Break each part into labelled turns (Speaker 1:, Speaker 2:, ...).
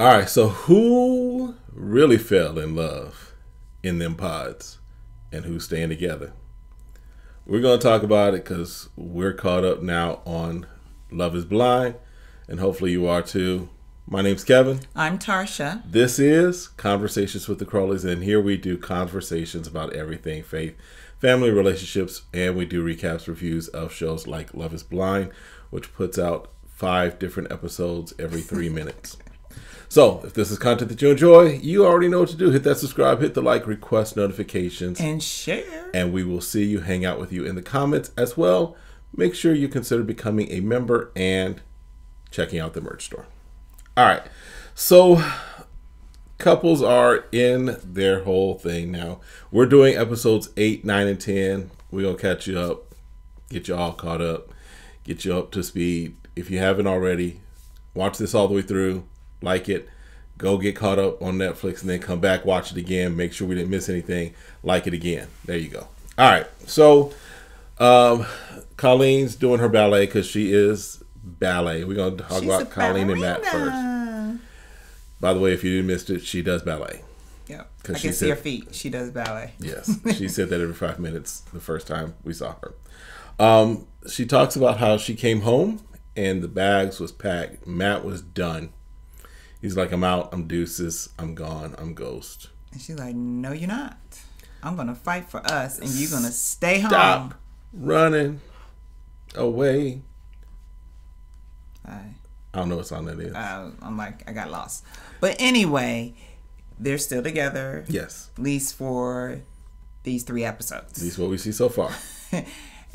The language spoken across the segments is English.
Speaker 1: All right, so who really fell in love in them pods and who's staying together? We're going to talk about it because we're caught up now on Love is Blind, and hopefully you are too. My name's Kevin.
Speaker 2: I'm Tarsha.
Speaker 1: This is Conversations with the Crawleys, and here we do conversations about everything faith, family, relationships, and we do recaps, reviews of shows like Love is Blind, which puts out 5 different episodes every 3 minutes. So, if this is content that you enjoy, you already know what to do. Hit that subscribe, hit the like, request notifications.
Speaker 2: And share.
Speaker 1: And we will see you, hang out with you in the comments as well. Make sure you consider becoming a member and checking out the merch store. All right. So, couples are in their whole thing now. We're doing episodes 8, 9, and 10. We're going to catch you up, get you all caught up, get you up to speed. If you haven't already, watch this all the way through. Like it, go get caught up on Netflix and then come back, watch it again, make sure we didn't miss anything, like it again. There you go. All right, so Colleen's doing her ballet because she is ballet. We're going to talk about Colleen and Matt first. By the way, if you didn't miss it, she does ballet.
Speaker 2: Yeah, I can see her feet. She does ballet.
Speaker 1: Yes, she said that every 5 minutes the first time we saw her. She talks about how she came home and the bags was packed. Matt was done. He's like, I'm out, I'm deuces, I'm gone, I'm ghost.
Speaker 2: And she's like, no, you're not. I'm going to fight for us, and you're going to stay home.
Speaker 1: Stop running away. I don't know what song that is.
Speaker 2: I'm like, I got lost. But anyway, they're still together.
Speaker 1: Yes.
Speaker 2: At least for these 3 episodes.
Speaker 1: At least what we see so far.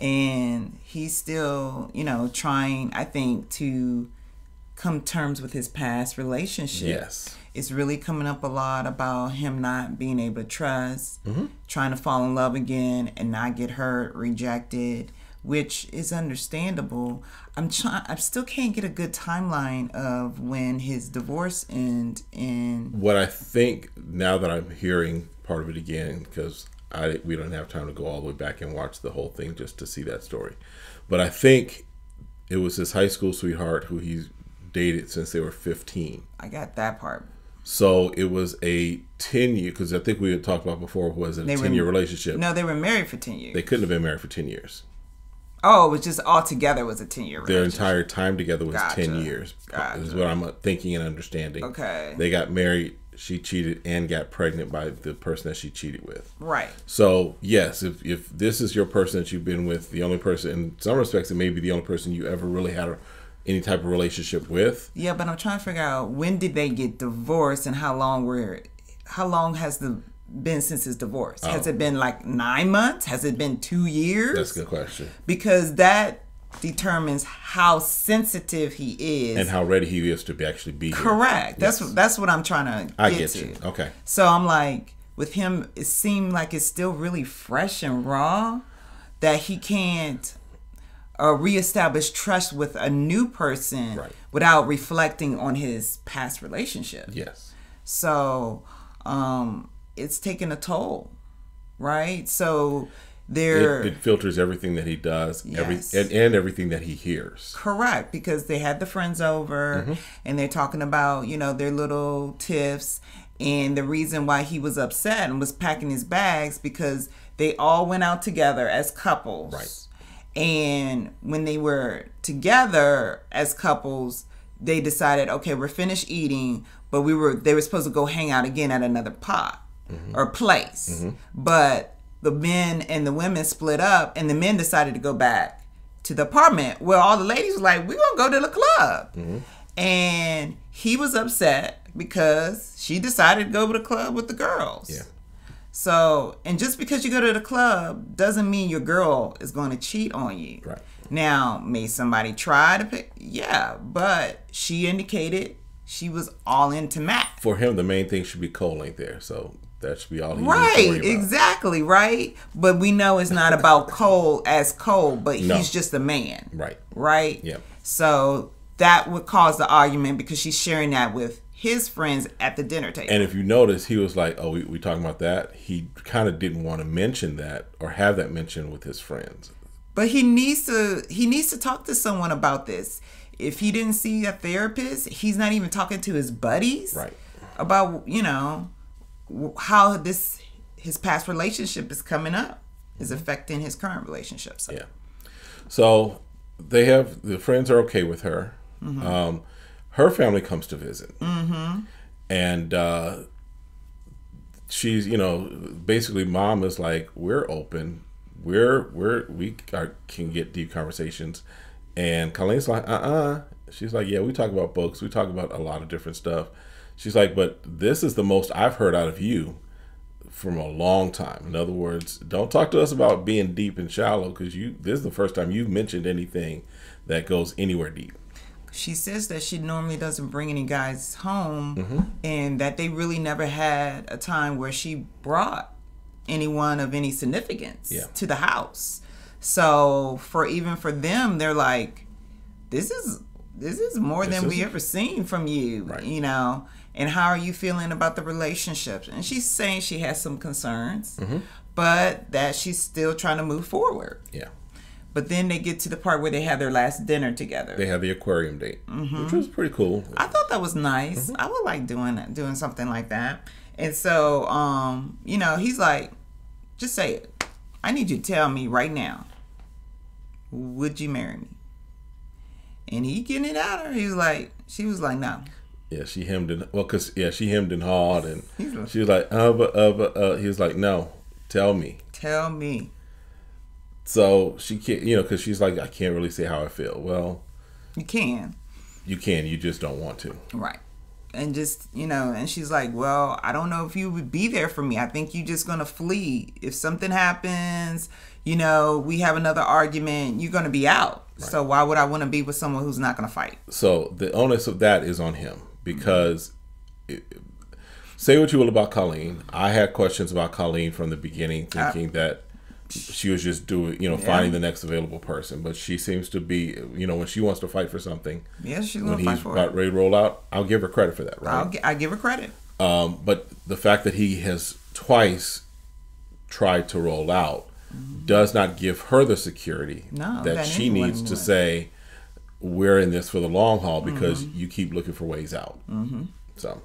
Speaker 2: And he's still, trying, I think, to come terms with his past relationship.
Speaker 1: Yes.
Speaker 2: It's really coming up a lot about him not being able to trust, trying to fall in love again and not get hurt, rejected, which is understandable. I still can't get a good timeline of when his divorce ended. And
Speaker 1: what I think, now that I'm hearing part of it again, because we don't have time to go all the way back and watch the whole thing just to see that story, but I think it was his high school sweetheart who he's dated since they were 15.
Speaker 2: I got that part.
Speaker 1: So it was a 10-year, because I think we had talked about before, was it a 10-year relationship?
Speaker 2: No, they were married for 10 years.
Speaker 1: They couldn't have been married for 10 years.
Speaker 2: Oh, it was just all together was a 10-year relationship.
Speaker 1: Their entire time together was
Speaker 2: Gotcha.
Speaker 1: 10 years.
Speaker 2: Gotcha.
Speaker 1: Is what I'm thinking and understanding.
Speaker 2: Okay.
Speaker 1: They got married, she cheated, and got pregnant by the person that she cheated with.
Speaker 2: Right.
Speaker 1: So, yes, if this is your person that you've been with, the only person, in some respects, it may be the only person you ever really had any type of relationship with.
Speaker 2: Yeah, but I'm trying to figure out, when did they get divorced and how long has been since his divorce? Has it been like 9 months? Has it been 2 years?
Speaker 1: That's a good question.
Speaker 2: Because that determines how sensitive he is
Speaker 1: and how ready he is to actually be here.
Speaker 2: Correct. Yes. That's what I'm trying to
Speaker 1: I
Speaker 2: get
Speaker 1: get
Speaker 2: to.
Speaker 1: you. Okay.
Speaker 2: So I'm like, with him, it seemed like it's still really fresh and raw, that he can't reestablish trust with a new person without reflecting on his past relationship.
Speaker 1: Yes.
Speaker 2: So it's taking a toll, right? So it
Speaker 1: filters everything that he does,
Speaker 2: yes.
Speaker 1: and everything that he hears.
Speaker 2: Correct, because they had the friends over and they're talking about, their little tiffs, and the reason why he was upset and was packing his bags because they all went out together as couples.
Speaker 1: Right.
Speaker 2: And when they were together as couples, they decided, okay, we're finished eating, but they were supposed to go hang out again at another pot or place. But the men and the women split up, and the men decided to go back to the apartment where all the ladies were like, we're going to go to the club. And he was upset because she decided to go to the club with the girls. Yeah. So, and just because you go to the club doesn't mean your girl is going to cheat on you.
Speaker 1: Right.
Speaker 2: Now, may somebody try to pick? Yeah, but she indicated she was all into Matt.
Speaker 1: For him, the main thing should be Cole ain't there, so that should be all he needs to worry about.
Speaker 2: Exactly, right? But we know it's not about Cole as Cole, but he's just a man.
Speaker 1: Right.
Speaker 2: Right?
Speaker 1: Yeah.
Speaker 2: So that would cause the argument because she's sharing that with his friends at the dinner table.
Speaker 1: And if you notice, he was like, oh, we talking about that? He kind of didn't want to mention that or have that mentioned with his friends.
Speaker 2: But he needs to talk to someone about this. if he didn't see a therapist, he's not even talking to his buddies
Speaker 1: Right.
Speaker 2: about, how his past relationship is coming up, is affecting his current relationship. So.
Speaker 1: Yeah. So the friends are okay with her. Her family comes to visit. And she's, basically mom is like, we're open. We can get deep conversations. And Colleen's like, She's like, yeah, we talk about books. We talk about a lot of different stuff. She's like, but this is the most I've heard out of you from a long time. In other words, don't talk to us about being deep and shallow, because this is the first time you've mentioned anything that goes anywhere deep.
Speaker 2: She says that she normally doesn't bring any guys home, and that they really never had a time where she brought anyone of any significance to the house. So for them, they're like, this is more than we ever seen from you,
Speaker 1: right.
Speaker 2: And how are you feeling about the relationships? And she's saying she has some concerns, but that she's still trying to move forward.
Speaker 1: Yeah.
Speaker 2: But then they get to the part where they have their last dinner together.
Speaker 1: They have the aquarium date, which was pretty cool.
Speaker 2: I thought that was nice. I would like doing something like that. And so, he's like, just say it. I need you to tell me right now, would you marry me? And he getting it out of her. She was like, no.
Speaker 1: Yeah, she hemmed and she hemmed and hawed, and she was like, he was like, no, tell me.
Speaker 2: Tell me.
Speaker 1: So she can't, because she's like, I can't really say how I feel. Well,
Speaker 2: you can.
Speaker 1: You can. You just don't want to.
Speaker 2: Right. And just, and she's like, well, I don't know if you would be there for me. I think you're just going to flee. If something happens, we have another argument, you're going to be out. Right. So why would I want to be with someone who's not going to fight?
Speaker 1: So the onus of that is on him, because say what you will about Colleen. I had questions about Colleen from the beginning, thinking that she was just doing, finding the next available person. But she seems to be, when she wants to fight for something.
Speaker 2: Yeah, she's going to fight for it.
Speaker 1: When he's about ready to roll out, I'll give her credit for that, right?
Speaker 2: I give her credit.
Speaker 1: But the fact that he has twice tried to roll out does not give her the security that she needs to say, we're in this for the long haul, because you keep looking for ways out. So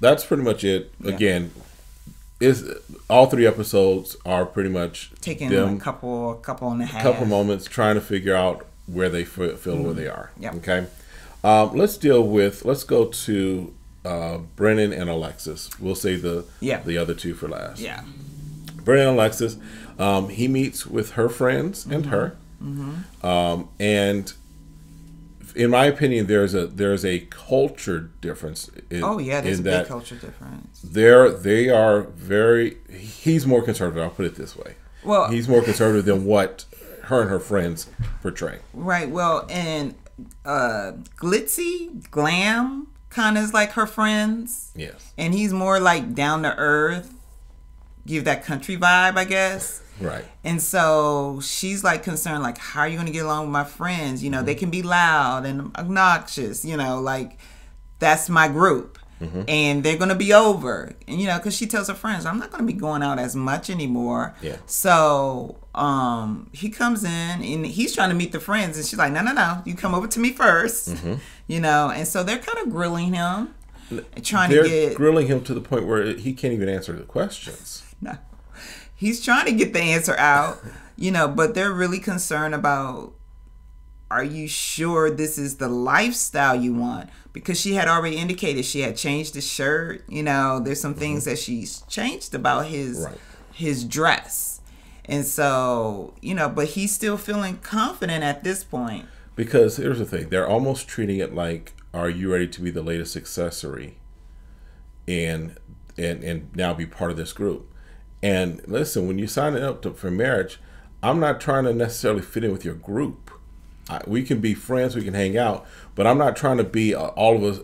Speaker 1: that's pretty much it. Yeah. Again, all 3 episodes are pretty much
Speaker 2: taking a couple and a half,
Speaker 1: couple moments trying to figure out where they feel where they are.
Speaker 2: Yep.
Speaker 1: Okay. Let's go to Brennan and Alexis. We'll save the other 2 for last.
Speaker 2: Yeah.
Speaker 1: Brennan and Alexis, he meets with her friends and her, and in my opinion, there's a culture difference.
Speaker 2: There's a big culture difference.
Speaker 1: They are very. He's more conservative. I'll put it this way.
Speaker 2: Well,
Speaker 1: he's more conservative than what her and her friends portray.
Speaker 2: Right. Well, and glitzy, glam, kind of is like her friends.
Speaker 1: Yes. And
Speaker 2: he's more like down to earth, give that country vibe, I guess.
Speaker 1: Right.
Speaker 2: And so she's like concerned, like, how are you going to get along with my friends? They can be loud and obnoxious, like that's my group. And they're going to be over. And, because she tells her friends, I'm not going to be going out as much anymore.
Speaker 1: Yeah.
Speaker 2: So he comes in and he's trying to meet the friends. And she's like, no, you come over to me first. And so they're kind of grilling him.
Speaker 1: They're grilling him to the point where he can't even answer the questions.
Speaker 2: No. He's trying to get the answer out, but they're really concerned about, are you sure this is the lifestyle you want? Because she had already indicated she had changed the shirt. There's some things that she's changed about his dress. And so, but he's still feeling confident at this point.
Speaker 1: Because here's the thing. They're almost treating it like, are you ready to be the latest accessory and now be part of this group? And listen, when you sign up for marriage, I'm not trying to necessarily fit in with your group. We can be friends, we can hang out, but I'm not trying to be all of us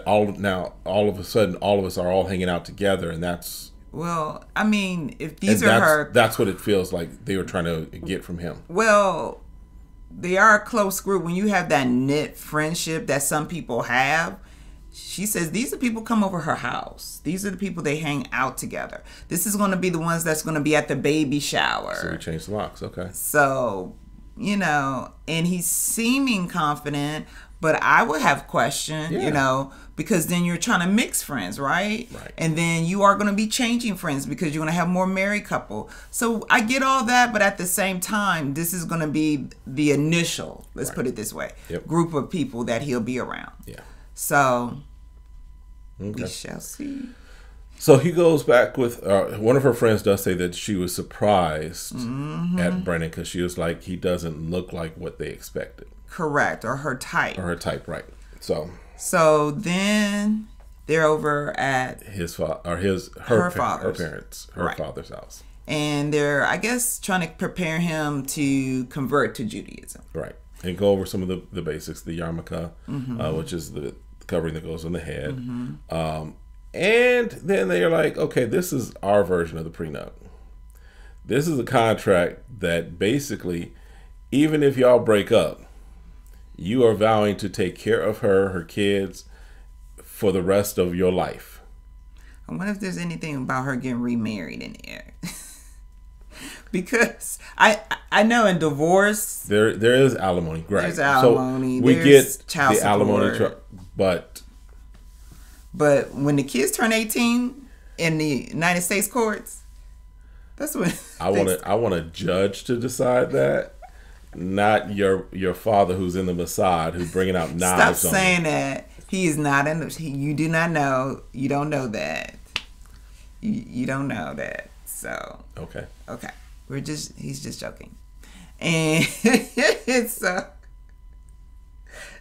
Speaker 1: all of a sudden all of us are all hanging out together, and that's.
Speaker 2: Well, I mean, if these are her,
Speaker 1: that's what it feels like they were trying to get from him.
Speaker 2: Well, they are a close group. When you have that knit friendship that some people have. She says these are people come over her house. These are the people they hang out together. This is going to be the ones that's going to be at the baby shower.
Speaker 1: So we changed the locks. Okay.
Speaker 2: So, you know, and he's seeming confident, but I would have questioned, you know, because then you're trying to mix friends, right?
Speaker 1: Right.
Speaker 2: And then you are going to be changing friends because you're going to have more married couple. So I get all that, but at the same time, this is going to be the initial, let's put it this way, group of people that he'll be around.
Speaker 1: Yeah.
Speaker 2: So we shall see.
Speaker 1: So he goes back with one of her friends does say that she was surprised at Brennan because she was like, he doesn't look like what they expected.
Speaker 2: Correct, or her type.
Speaker 1: Or her type, right?
Speaker 2: So then they're over at
Speaker 1: her father's house,
Speaker 2: and they're, I guess, trying to prepare him to convert to Judaism.
Speaker 1: Right, and go over some of the basics, the yarmulke, which is the covering that goes on the head. And then they're like, okay, this is our version of the prenup. This is a contract that basically, even if y'all break up, you are vowing to take care of her kids for the rest of your life.
Speaker 2: I wonder if there's anything about her getting remarried in there. Because I know in divorce
Speaker 1: there is alimony, right?
Speaker 2: There's alimony.
Speaker 1: So we
Speaker 2: there's
Speaker 1: get
Speaker 2: child
Speaker 1: the alimony,
Speaker 2: support. But when the kids turn 18 in the United States courts, that's when
Speaker 1: I want a judge to decide that, not your father who's in the Mossad who's bringing out knives.
Speaker 2: Stop saying that. He is not in. You do not know. You don't know that. You don't know that. So
Speaker 1: okay.
Speaker 2: He's just joking, and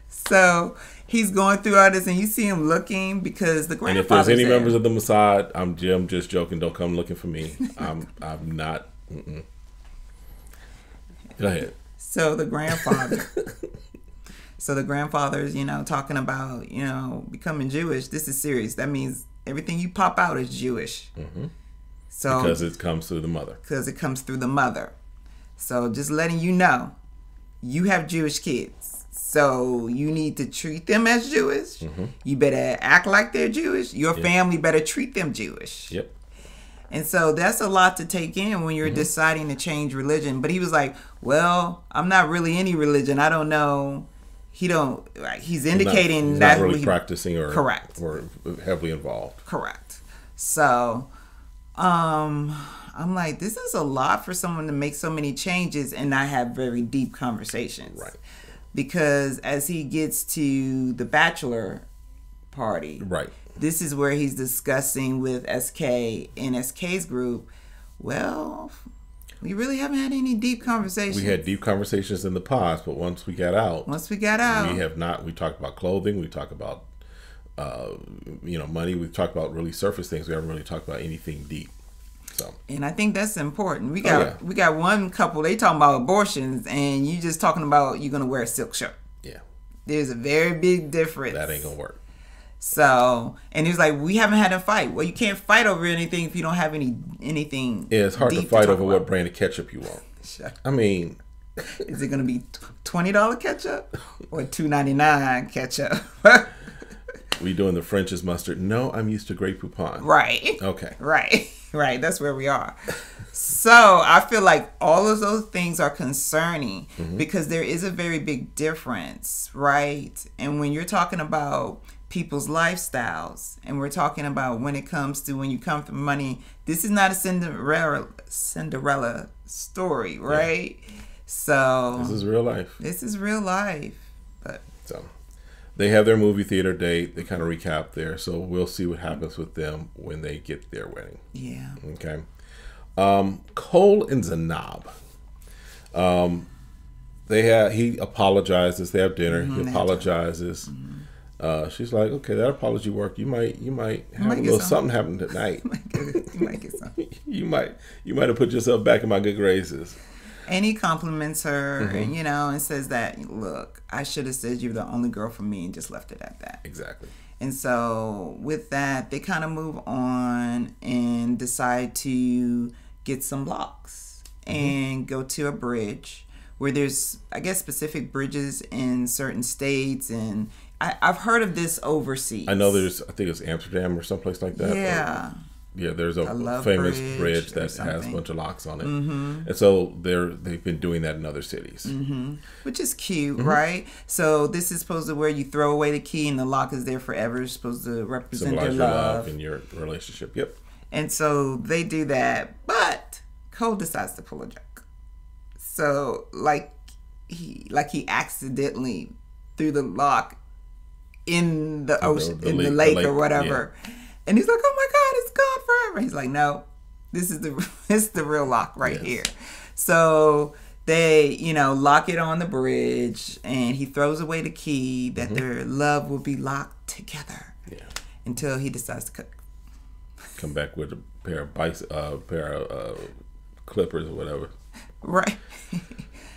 Speaker 2: so he's going through all this, and you see him looking because the grandfather's
Speaker 1: And if there's any members of the Mossad, I'm just joking. Don't come looking for me. I'm not. Go ahead.
Speaker 2: So the grandfather's, you know, talking about, you know, becoming Jewish. This is serious. That means everything you pop out is Jewish. So
Speaker 1: because it comes through the mother.
Speaker 2: So just letting you know, you have Jewish kids. So you need to treat them as Jewish. You better act like they're Jewish. Your family better treat them Jewish.
Speaker 1: Yep.
Speaker 2: And so that's a lot to take in when you're deciding to change religion. But he was like, well, I'm not really any religion. I don't know. He's indicating
Speaker 1: he's
Speaker 2: that
Speaker 1: not really practicing or
Speaker 2: correct
Speaker 1: or heavily involved.
Speaker 2: Correct. So I'm like, this is a lot for someone to make so many changes and not have very deep conversations.
Speaker 1: Right.
Speaker 2: Because as he gets to the bachelor party, this is where he's discussing with SK in SK's group, well, we really haven't had any deep conversations.
Speaker 1: We had deep conversations in the past, but once we got out, we have not. We talked about clothing. We talked about, money. We talked about really surface things. We haven't really talked about anything deep. So,
Speaker 2: and I think that's important. We got one couple. They talking about abortions, and you just talking about you're gonna wear a silk shirt. Yeah, there's a very big difference.
Speaker 1: That ain't gonna work.
Speaker 2: So, and he was like, we haven't had a fight. Well, you can't fight over anything if you don't have anything.
Speaker 1: Yeah, it's hard to fight over what brand of ketchup you want. I mean,
Speaker 2: is it going to be $20 ketchup or $2.99 ketchup?
Speaker 1: We doing the French's mustard? No, I'm used to Grey Poupon.
Speaker 2: Right.
Speaker 1: Okay.
Speaker 2: Right. That's where we are. So I feel like all of those things are concerning because there is a very big difference, right? And when you're talking about people's lifestyles, and we're talking about when it comes to when you come from money, this is not a Cinderella story, right? Yeah. So
Speaker 1: this is real life.
Speaker 2: But
Speaker 1: so they have their movie theater date. They kind of recap there, so we'll see what happens with them when they get their wedding.
Speaker 2: Yeah.
Speaker 1: Okay. Cole and Zanab. He apologizes. They have dinner. He apologizes. She's like, okay, that apology worked. You might have a little something happen tonight.
Speaker 2: You might get something.
Speaker 1: you might have put yourself back in my good graces.
Speaker 2: And he compliments her, and, and says that, look, I should have said you're the only girl for me and just left it at that.
Speaker 1: Exactly.
Speaker 2: And so with that, they kind of move on and decide to get some blocks and go to a bridge where there's, I guess, specific bridges in certain states, and I've heard of this overseas.
Speaker 1: I know I think it's Amsterdam or someplace like that.
Speaker 2: Yeah.
Speaker 1: Yeah, there's a
Speaker 2: love
Speaker 1: famous
Speaker 2: bridge
Speaker 1: bridge
Speaker 2: or
Speaker 1: that has a
Speaker 2: something.
Speaker 1: bunch of locks on it, and so they've been doing that in other cities.
Speaker 2: Which is cute, right? So this is supposed to where you throw away the key and the lock is there forever. It's supposed to represent
Speaker 1: Symbolize
Speaker 2: their
Speaker 1: your
Speaker 2: love.
Speaker 1: love and your relationship. Yep.
Speaker 2: And so they do that, but Cole decides to pull a joke. So like he accidentally threw the lock in the ocean, in the lake or whatever. Yeah. And he's like, "Oh my God, it's gone forever." He's like, "No, this is the real lock right here." So they, lock it on the bridge, and he throws away the key that their love will be locked together until he decides to cook.
Speaker 1: Come back with a pair of clippers or whatever.
Speaker 2: Right.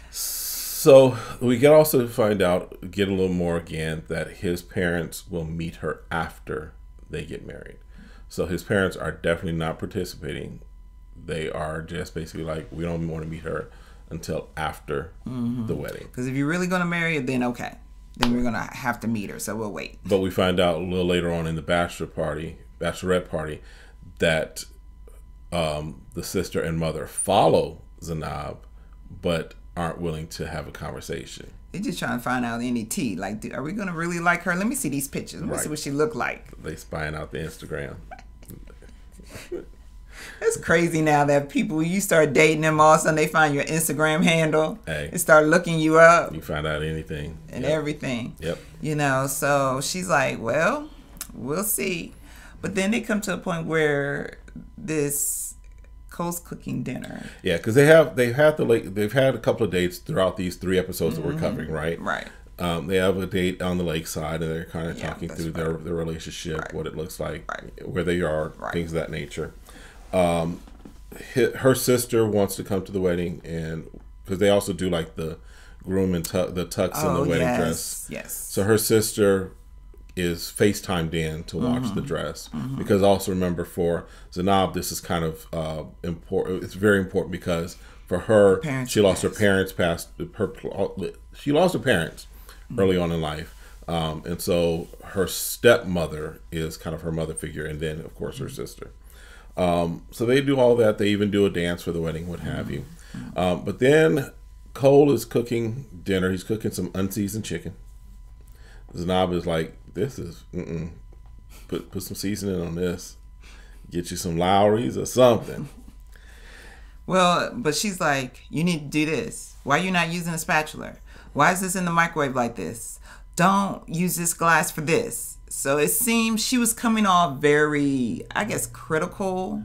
Speaker 1: So we can also get a little more again, that his parents will meet her after they get married. So his parents are definitely not participating. They are just basically like, we don't want to meet her until after the wedding.
Speaker 2: Because if you're really going to marry her, then okay. Then we're going to have to meet her, so we'll wait.
Speaker 1: But we find out a little later on in the bachelorette party, that the sister and mother follow Zanab, but aren't willing to have a conversation.
Speaker 2: They're just trying to find out any tea. Like, are we going to really like her? Let me see these pictures. Let me see what she look like.
Speaker 1: They spying out the Instagram.
Speaker 2: It's crazy now that people, you start dating them, all of a sudden they find your Instagram handle and start looking you up.
Speaker 1: You find out anything.
Speaker 2: And everything.
Speaker 1: Yep.
Speaker 2: So she's like, well, we'll see. But then they come to a point where Cole's cooking dinner.
Speaker 1: Yeah, because they've had a couple of dates throughout these 3 episodes that we're covering, right?
Speaker 2: Right.
Speaker 1: They have a date on the lakeside, and they're kind of talking through their relationship, what it looks like, where they are, things of that nature. Her sister wants to come to the wedding, and because they also do like the groom and the tux in the wedding dress.
Speaker 2: Yes.
Speaker 1: So her sister is FaceTimed in to watch the dress, because also remember, for Zanab, this is kind of important. It's very important because for her, she lost her parents early on in life, and so her stepmother is kind of her mother figure, and then of course her sister. So they do all that. They even do a dance for the wedding, what have you. But then Cole is cooking dinner. He's cooking some unseasoned chicken. Zanab is like, this is put some seasoning on this. Get you some Lowry's or something.
Speaker 2: Well, but she's like, you need to do this. Why are you not using a spatula? Why is this in the microwave like this? Don't use this glass for this. So it seems she was coming off very, I guess, critical.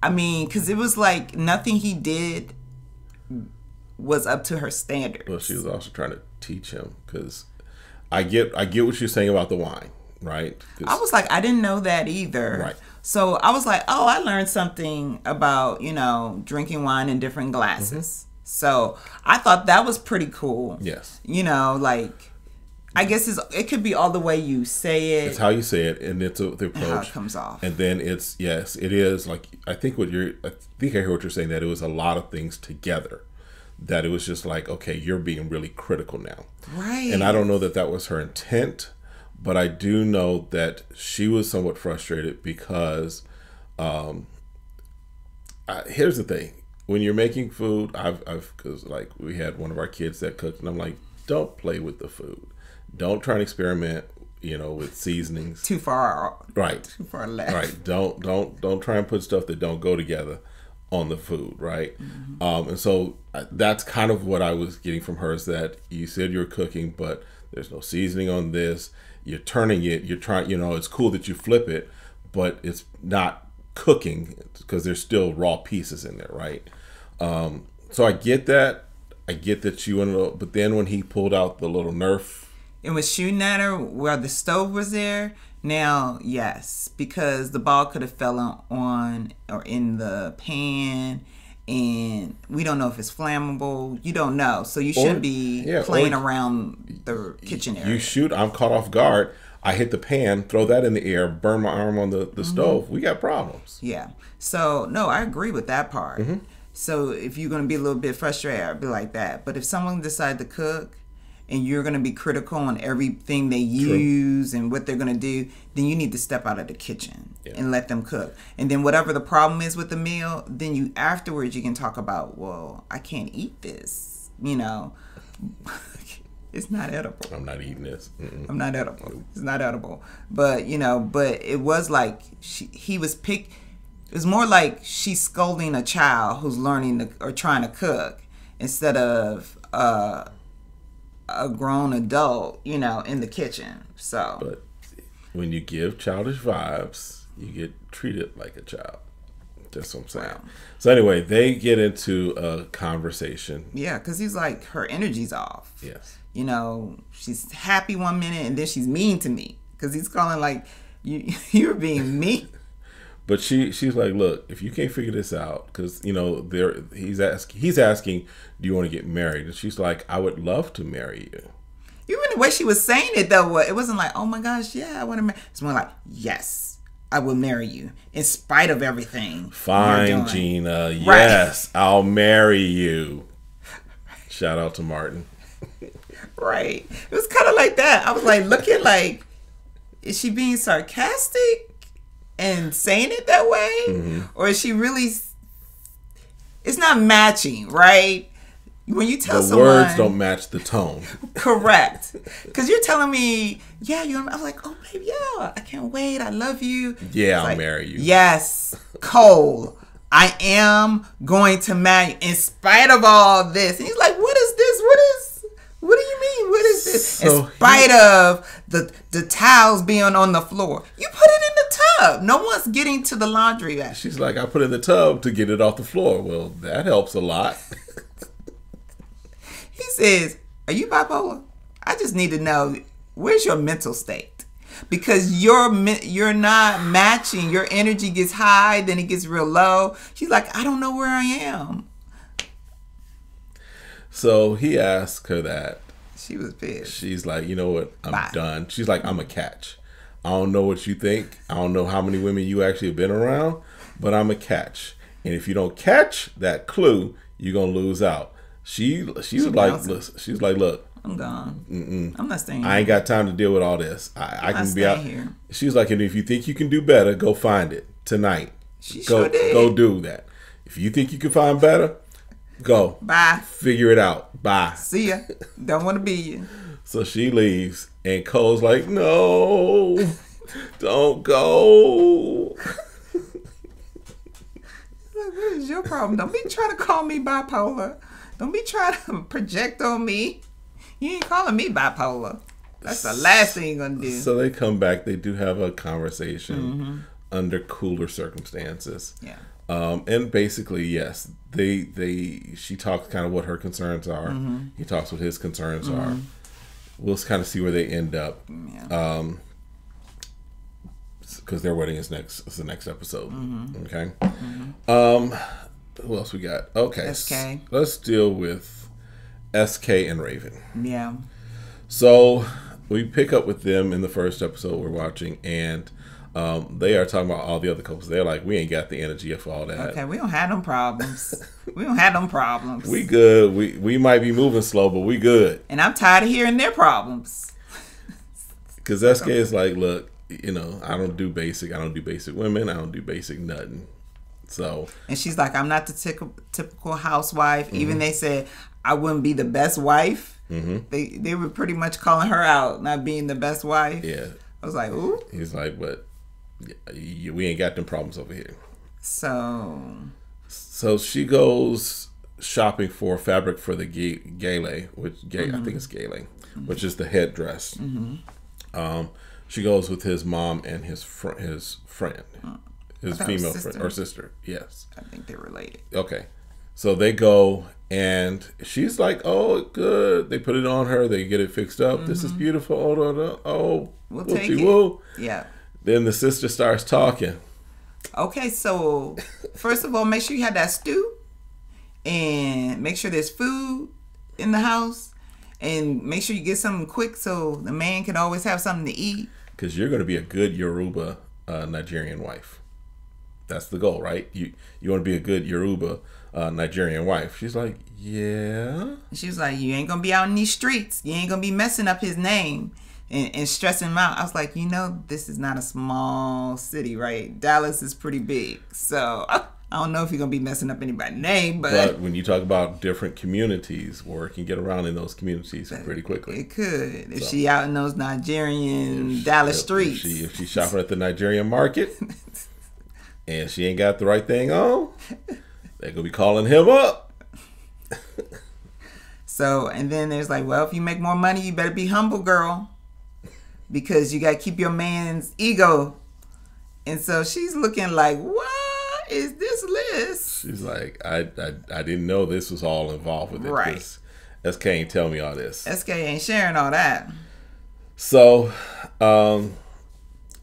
Speaker 2: I mean, because it was like nothing he did was up to her standards.
Speaker 1: Well, she was also trying to teach him, because I get what you're saying about the wine, right?
Speaker 2: I was like, I didn't know that either.
Speaker 1: Right.
Speaker 2: So I was like, oh, I learned something about, drinking wine in different glasses. So I thought that was pretty cool.
Speaker 1: Yes.
Speaker 2: I guess it could be all the way you say it.
Speaker 1: It's how you say it, and it's the approach.
Speaker 2: How it comes off.
Speaker 1: And then it is like, I think I hear what you're saying, that it was a lot of things together. That it was just like, okay, you're being really critical now.
Speaker 2: Right.
Speaker 1: And I don't know that was her intent, but I do know that she was somewhat frustrated because here's the thing. When you're making food, because like we had one of our kids that cooked, and I'm like, don't play with the food. Don't try and experiment, with seasonings.
Speaker 2: Too far.
Speaker 1: Right.
Speaker 2: Too far left.
Speaker 1: Right. Don't try and put stuff that don't go together on the food, right? And so that's kind of what I was getting from her, is that you said you're cooking, but there's no seasoning on this. You're turning it. You're trying, it's cool that you flip it, but it's not cooking because there's still raw pieces in there, right? So I get that. I get that you wanted to, but then when he pulled out the little Nerf
Speaker 2: and was shooting at her while the stove was there. Now, yes, because the ball could have fell on or in the pan, and we don't know if it's flammable. You don't know, so you shouldn't be playing around the kitchen area.
Speaker 1: You shoot, I'm caught off guard. I hit the pan, throw that in the air, burn my arm on the stove. We got problems.
Speaker 2: Yeah. So, no, I agree with that part. So if you're going to be a little bit frustrated, I'd be like that. But if someone decides to cook, and you're going to be critical on everything they use and what they're going to do, then you need to step out of the kitchen. and let them cook. And then whatever the problem is with the meal, then you afterwards you can talk about, well, I can't eat this. You know, it's not edible.
Speaker 1: I'm not eating this.
Speaker 2: I'm not edible. It's not edible. But you know, but it was like he was picked. It was more like she's scolding a child who's learning or trying to cook instead of a grown adult, you know, in the kitchen. So,
Speaker 1: but when you give childish vibes, you get treated like a child. That's what I'm saying. Wow. So anyway, they get into a conversation.
Speaker 2: Yeah, because he's like, her energy's off.
Speaker 1: Yes.
Speaker 2: You know, she's happy one minute and then she's mean to me because he's calling like, you're being mean.
Speaker 1: But she's like, look, if you can't figure this out, because you know he's asking, do you want to get married? And she's like, I would love to marry you.
Speaker 2: Even the way she was saying it though, it wasn't like, oh my gosh, yeah, I want to marry. It's more like, yes, I will marry you in spite of everything.
Speaker 1: Fine, Gina. Right. Yes, I'll marry you. Shout out to Martin.
Speaker 2: Right. It was kind of like that. I was like looking like, is she being sarcastic and saying it that way, or is she really? It's not matching, right? When you tell someone,
Speaker 1: the words don't match the tone.
Speaker 2: Correct, because you're telling me, yeah, I was like, oh baby, yeah, I can't wait, I love you.
Speaker 1: Yeah, I'll marry you.
Speaker 2: Yes, Cole, I am going to marry you in spite of all this. And he's like, what is this? What do you mean? What is this? So in spite of the towels being on the floor. You put it in the tub. No one's getting to the laundry bag.
Speaker 1: She's like, I put it in the tub to get it off the floor. Well, that helps a lot.
Speaker 2: He says, are you bipolar? I just need to know, where's your mental state? Because you're not matching. Your energy gets high, then it gets real low. She's like, I don't know where I am.
Speaker 1: So he asked her that.
Speaker 2: She was pissed.
Speaker 1: She's like, you know what? I'm done. She's like, I'm a catch. I don't know what you think. I don't know how many women you actually have been around, but I'm a catch. And if you don't catch that clue, you're gonna lose out. She was like, look,
Speaker 2: I'm gone. I'm not staying here.
Speaker 1: I ain't got time to deal with all this. I can be out here. She's like, and if you think you can do better, go find it tonight. Sure did. Go do that. If you think you can find better, go.
Speaker 2: Bye.
Speaker 1: Figure it out. Bye.
Speaker 2: See ya. Don't want to be you.
Speaker 1: So she leaves, and Cole's like, no, don't go.
Speaker 2: What is your problem? Don't be trying to call me bipolar. Don't be trying to project on me. You ain't calling me bipolar. That's the last thing you're going to do.
Speaker 1: So they come back. They do have a conversation under cooler circumstances.
Speaker 2: Yeah.
Speaker 1: And basically, yes, she talks kind of what her concerns are. He talks what his concerns are. We'll kind of see where they end up. Yeah. Because their wedding is the next episode. Okay. Who else we got? Okay.
Speaker 2: SK.
Speaker 1: Let's deal with SK and Raven.
Speaker 2: Yeah.
Speaker 1: So we pick up with them in the first episode we're watching, and they are talking about all the other couples. They're like, we ain't got the energy for all that.
Speaker 2: Okay, we don't have them problems. We don't have them problems.
Speaker 1: We good. We might be moving slow, but we good.
Speaker 2: And I'm tired of hearing their problems.
Speaker 1: Because SK is like, look, you know, I don't do basic women. I don't do basic nothing. So. And
Speaker 2: she's like, I'm not the typical housewife. Even they said I wouldn't be the best wife. They were pretty much calling her out, not being the best wife.
Speaker 1: Yeah.
Speaker 2: I was like, ooh.
Speaker 1: He's like, but we ain't got them problems over here. So she goes shopping for fabric for the gele, I think it's gele, which is the headdress. She goes with his mom and his friend, his female friend or sister. Yes,
Speaker 2: I think they're related.
Speaker 1: Okay, so they go, and she's like, "Oh, good." They put it on her. They get it fixed up. This is beautiful.
Speaker 2: We'll take it. Yeah.
Speaker 1: Then the sister starts talking.
Speaker 2: Okay, so first of all, make sure you have that stew, and make sure there's food in the house, and make sure you get something quick so the man can always have something to eat.
Speaker 1: Because you're going to be a good Yoruba Nigerian wife. That's the goal, right? You want to be a good Yoruba Nigerian wife. She's like, yeah.
Speaker 2: She was like, you ain't going to be out in these streets. You ain't going to be messing up his name. and stressing him out. I was like, this is not a small city, right? Dallas is pretty big. So I don't know if you're going to be messing up anybody's name, but
Speaker 1: when you talk about different communities, word can get around in those communities pretty quickly.
Speaker 2: It could. If she out in those Nigerian Dallas streets.
Speaker 1: If she's shopping at the Nigerian market and she ain't got the right thing on, they're going to be calling him up.
Speaker 2: So, and then there's like, well, if you make more money, you better be humble, girl, because you got to keep your man's ego. And so she's looking like, what is this list?
Speaker 1: She's like, I didn't know this was all involved with it.
Speaker 2: Right.
Speaker 1: SK ain't tell me all this.
Speaker 2: SK ain't sharing all that.
Speaker 1: So,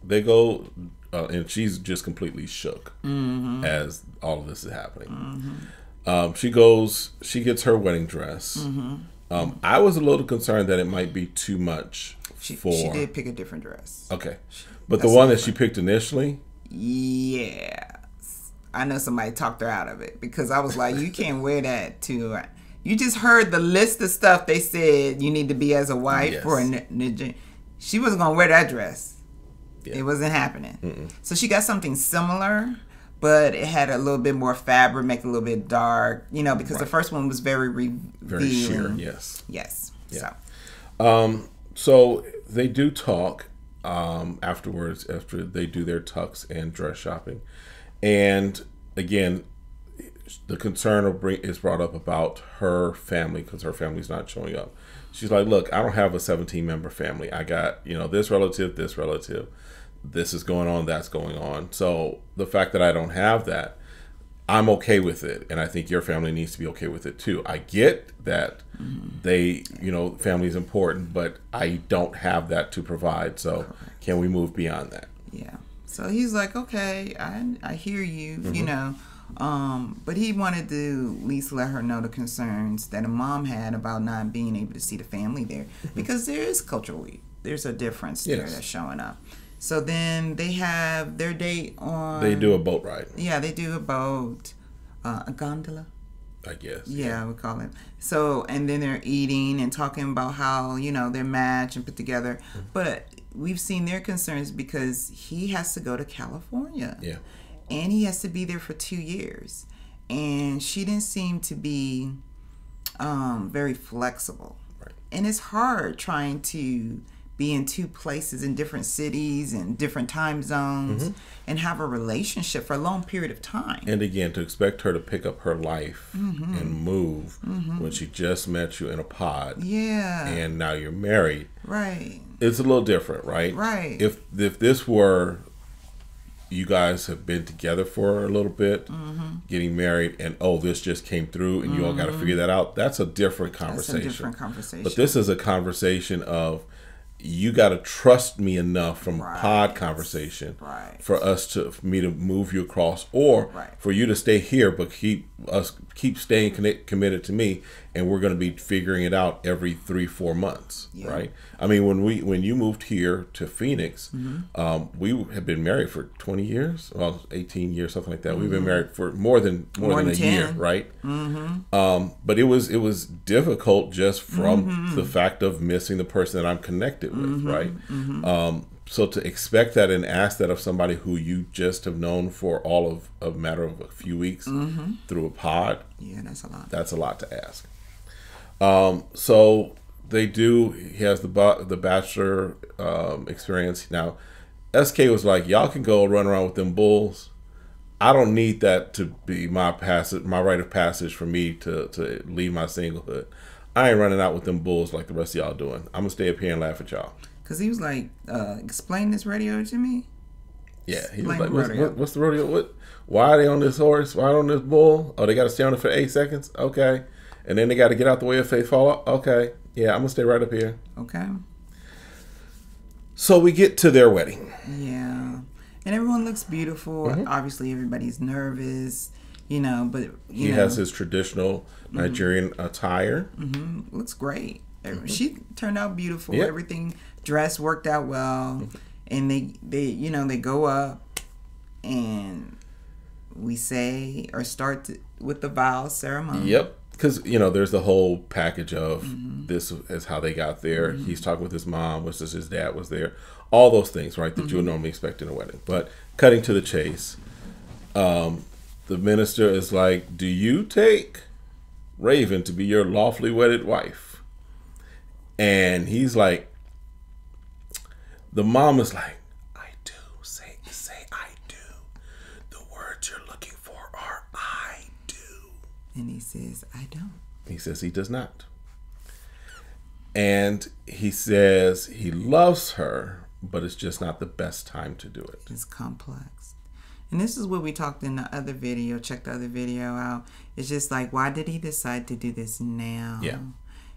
Speaker 1: they go, and she's just completely shook as all of this is happening. She gets her wedding dress. I was a little concerned that it might be too much
Speaker 2: She did pick a different dress.
Speaker 1: Okay. But the one that she picked initially?
Speaker 2: Yeah. I know somebody talked her out of it because I was like, you can't wear that to... You just heard the list of stuff they said you need to be as a wife for a... She wasn't going to wear that dress. Yeah. It wasn't happening. So she got something similar, but it had a little bit more fabric, make it a little bit dark, because the first one was very revealing.
Speaker 1: Very sheer, yes.
Speaker 2: Yes.
Speaker 1: Yeah. So they do talk afterwards, after they do their tux and dress shopping. And again, the concern is brought up about her family because her family's not showing up. She's like, look, I don't have a 17-member family. I got, this relative, this is going on, that's going on. So the fact that I don't have that, I'm okay with it. And I think your family needs to be okay with it too. I get that they, family is important, but I don't have that to provide. So can we move beyond that?
Speaker 2: Yeah. So he's like, okay, I hear you, but he wanted to at least let her know the concerns that a mom had about not being able to see the family there because there is there's a difference there that's showing up. So then they have their date on...
Speaker 1: They do a boat ride.
Speaker 2: Yeah, they do a boat, a gondola.
Speaker 1: I guess.
Speaker 2: Yeah, we call it. So, and then they're eating and talking about how, they're matched and put together. But we've seen their concerns because he has to go to California.
Speaker 1: Yeah.
Speaker 2: And he has to be there for 2 years. And she didn't seem to be very flexible.
Speaker 1: Right.
Speaker 2: And it's hard trying to be in two places in different cities and different time zones and have a relationship for a long period of time.
Speaker 1: And again, to expect her to pick up her life and move when she just met you in a pod.
Speaker 2: Yeah.
Speaker 1: And now you're married.
Speaker 2: Right.
Speaker 1: It's a little different, right?
Speaker 2: Right.
Speaker 1: If this were, you guys have been together for a little bit, getting married, and this just came through and you all got to figure that out, that's a different conversation.
Speaker 2: That's a different conversation.
Speaker 1: But this is a conversation of, you got to trust me enough from pod conversation for me to move you across, or for you to stay here but keep staying committed to me, and we're going to be figuring it out every 3-4 months, right? I mean, when you moved here to Phoenix, we have been married for 20 years, 18 years, something like that. We've been married for more than a
Speaker 2: 10
Speaker 1: year, right? But it was difficult just from the fact of missing the person that I'm connected with, right? So to expect that and ask that of somebody who you just have known for all of a matter of a few weeks through a pod,
Speaker 2: that's a lot.
Speaker 1: That's a lot to ask. So they do. He has the bachelor experience now. SK was like, y'all can go run around with them bulls. I don't need that to be my rite of passage for me to leave my singlehood. I ain't running out with them bulls like the rest of y'all doing. I'm gonna stay up here and laugh at y'all.
Speaker 2: Cause he was like, explain this rodeo to me.
Speaker 1: Yeah, he was like, what's the rodeo? Why are they on this horse? Why on this bull? Oh, they got to stay on it for 8 seconds. Okay, and then they got to get out the way if they fall off. Okay, yeah, I'm gonna stay right up here.
Speaker 2: Okay.
Speaker 1: So we get to their wedding.
Speaker 2: Yeah, and everyone looks beautiful. Obviously, everybody's nervous. But
Speaker 1: he has his traditional Nigerian attire.
Speaker 2: Looks great. She turned out beautiful. Yep. Everything dress worked out well, and they go up, and we say or start with the vow ceremony.
Speaker 1: Yep, because there's the whole package of this is how they got there. He's talking with his mom, which is his dad was there. All those things, right, that you would normally expect in a wedding. But cutting to the chase, the minister is like, "Do you take Raven to be your lawfully wedded wife?" And he's like, the mom is like, "I do. Say I do. The words you're looking for are I do."
Speaker 2: And he says, "I don't."
Speaker 1: He says he does not. And he says he loves her, but it's just not the best time to do it.
Speaker 2: It's complex. And this is what we talked in the other video. Check the other video out. It's just like, why did he decide to do this now?
Speaker 1: Yeah.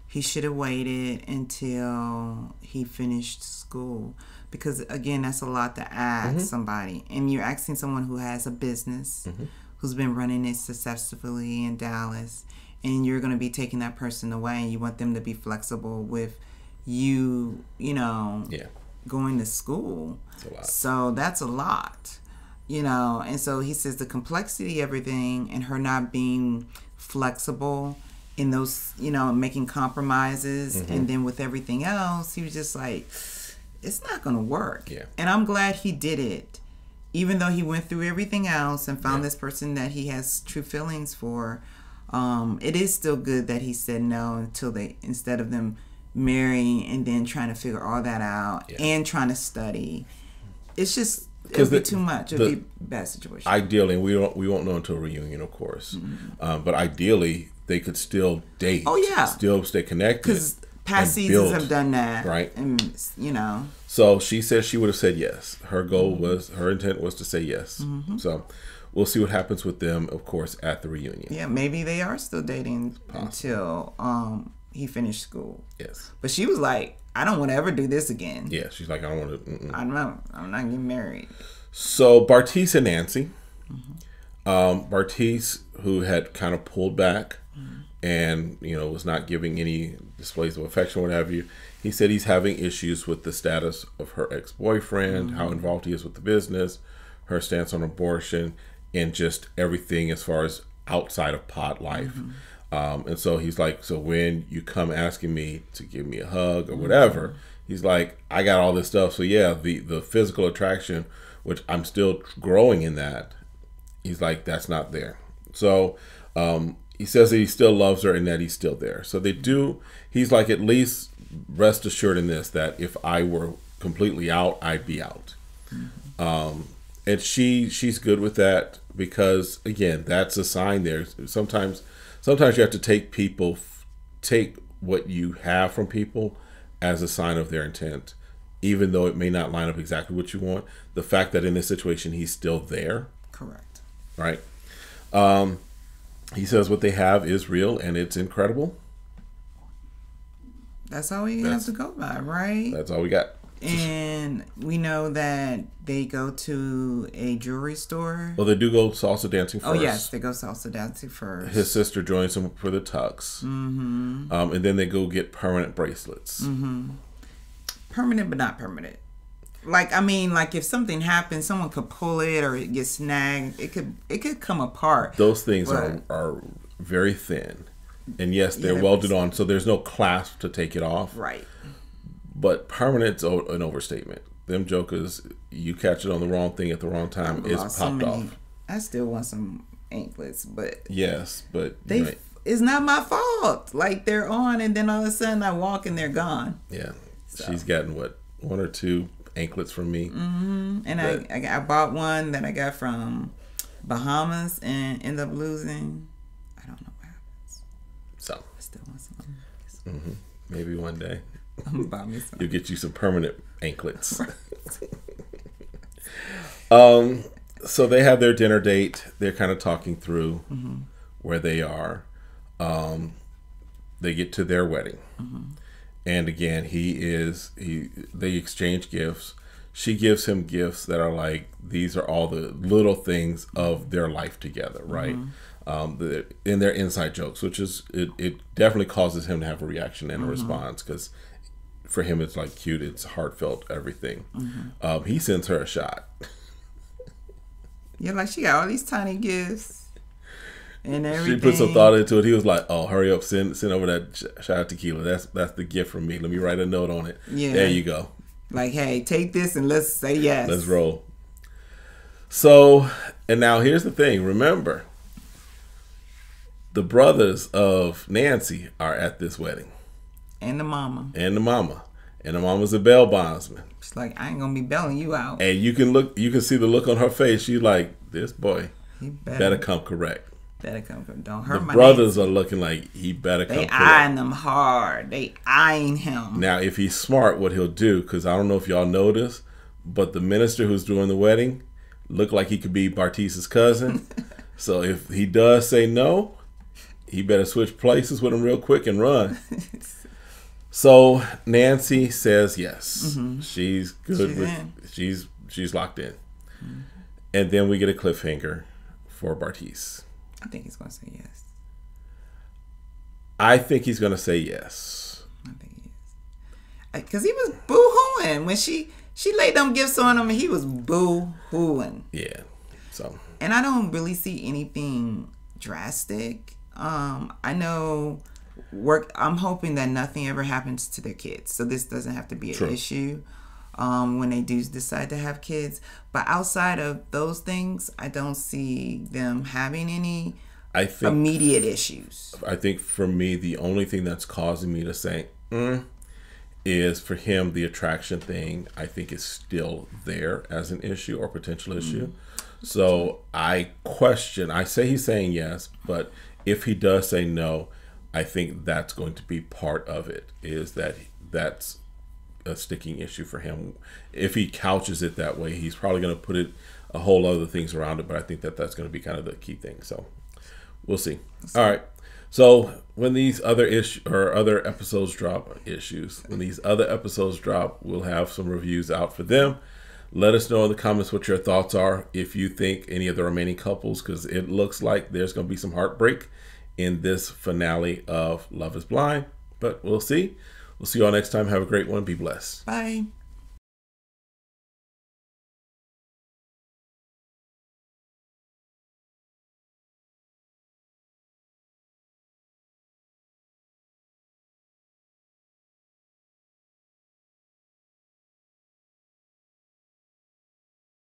Speaker 2: He should have waited until he finished school. Because, again, that's a lot to ask somebody. And you're asking someone who has a business, who's been running it successfully in Dallas. And you're going to be taking that person away. And you want them to be flexible with you, going to school.
Speaker 1: That's a lot.
Speaker 2: So that's a lot. And so he says the complexity of everything and her not being flexible in those, making compromises. And then with everything else, he was just like, it's not going to work.
Speaker 1: Yeah.
Speaker 2: And I'm glad he did it, even though he went through everything else and found this person that he has true feelings for. It is still good that he said no instead of them marrying and then trying to figure all that out and trying to study. It's just, it would be too much. It would be a bad situation.
Speaker 1: Ideally, and we won't know until reunion, of course. But ideally, they could still date.
Speaker 2: Oh, yeah.
Speaker 1: Still stay connected.
Speaker 2: Because past seasons have done that.
Speaker 1: Right.
Speaker 2: And,
Speaker 1: So she says she would have said yes. Her goal her intent was to say yes. So we'll see what happens with them, of course, at the reunion.
Speaker 2: Yeah, maybe they are still dating until he finished school.
Speaker 1: Yes.
Speaker 2: But she was like, I don't want to ever do this again.
Speaker 1: Yeah, she's like, I don't want to.
Speaker 2: I'm not getting married.
Speaker 1: So Bartice and Nancy. Bartice, who had kind of pulled back and, was not giving any displays of affection, what have you. He said he's having issues with the status of her ex-boyfriend, how involved he is with the business, her stance on abortion, and just everything as far as outside of pod life. And so he's like, so when you come asking me to give me a hug or whatever, he's like, I got all this stuff. So yeah, the physical attraction, which I'm still growing in that, he's like, that's not there. So he says that he still loves her and that he's still there. So they do, he's like, at least rest assured in this, that if I were completely out, I'd be out. And she's good with that because, again, that's a sign there. Sometimes you have to take what you have from people as a sign of their intent, even though it may not line up exactly what you want. The fact that in this situation he's still there.
Speaker 2: Correct.
Speaker 1: Right. He says what they have is real and it's incredible.
Speaker 2: That's all we have to go by, right?
Speaker 1: That's all we got.
Speaker 2: And we know that they go to a jewelry store.
Speaker 1: Well, they do go salsa dancing first.
Speaker 2: Oh, yes, they go salsa dancing first.
Speaker 1: His sister joins him for the tux. And then they go get permanent bracelets.
Speaker 2: Permanent, but not permanent. Like if something happens, someone could pull it or it gets snagged. It could come apart.
Speaker 1: Those things are very thin. And yes, they're welded on, so there's no clasp to take it off.
Speaker 2: Right.
Speaker 1: But permanent's an overstatement. Them jokers, you catch it on the wrong thing at the wrong time, it's popped off.
Speaker 2: I still want some anklets, but
Speaker 1: yes, but
Speaker 2: it's not my fault. Like they're on, and then all of a sudden I walk and they're gone.
Speaker 1: Yeah, so. She's gotten one or two anklets from me.
Speaker 2: And I bought one that I got from Bahamas and ended up losing. I don't know what happens.
Speaker 1: So
Speaker 2: I still want some.
Speaker 1: Maybe one day.
Speaker 2: I'm gonna buy me some.
Speaker 1: You'll get you some permanent anklets. So they have their dinner date. They're kind of talking through where they are. They get to their wedding. And again, they exchange gifts. She gives him gifts that are like, these are all the little things of their life together, right? In their inside jokes, which is, it definitely causes him to have a reaction and a response, because for him it's like cute, it's heartfelt, everything. He sends her a shot.
Speaker 2: Yeah, like she got all these tiny gifts. and everything.
Speaker 1: She put some thought into it. He was like, "Oh, hurry up, send over that shot of tequila. That's the gift from me. Let me write a note on it.
Speaker 2: Yeah,
Speaker 1: there you go.
Speaker 2: Like, hey, take this and let's say yes.
Speaker 1: Let's roll." So, and now here's the thing. Remember, the brothers of Nancy are at this wedding,
Speaker 2: and the mama,
Speaker 1: and the mama's a bail bondsman.
Speaker 2: She's like, I ain't gonna be bailing you out.
Speaker 1: And you can see the look on her face. She's like, this boy, he better come correct.
Speaker 2: Better come correct. Don't hurt my
Speaker 1: brothers are looking like he better come correct.
Speaker 2: They eyeing them hard. They eyeing him.
Speaker 1: Now, if he's smart, what he'll do, because I don't know if y'all know this, but the minister who's doing the wedding looked like he could be Bartice's cousin. So if he does say no, he better switch places with him real quick and run. So Nancy says yes. Mm-hmm. She's good. She's locked in. Mm-hmm. And then we get a cliffhanger for Bartice.
Speaker 2: I think he's going to say yes.
Speaker 1: I think he's going to say yes.
Speaker 2: I think he is. Because he was boo-hooing. When she laid them gifts on him, he was boo-hooing.
Speaker 1: Yeah. So.
Speaker 2: And I don't really see anything drastic. I know I'm hoping that nothing ever happens to their kids. So this doesn't have to be an issue when they do decide to have kids. But outside of those things, I don't see them having any immediate issues.
Speaker 1: I think for me, the only thing that's causing me to say, is for him, the attraction thing, I think is still there as an issue or potential issue. So I say he's saying yes, but if he does say no, I think that's going to be part of it, is that's a sticking issue for him. If he couches it that way, he's probably going to put it a whole other things around it, but I think that's going to be kind of the key thing. So we'll see. All right. So when these other episodes drop, we'll have some reviews out for them. Let us know in the comments what your thoughts are, if you think any of the remaining couples, because it looks like there's going to be some heartbreak in this finale of Love is Blind. But we'll see. We'll see you all next time. Have a great one. Be blessed.
Speaker 2: Bye.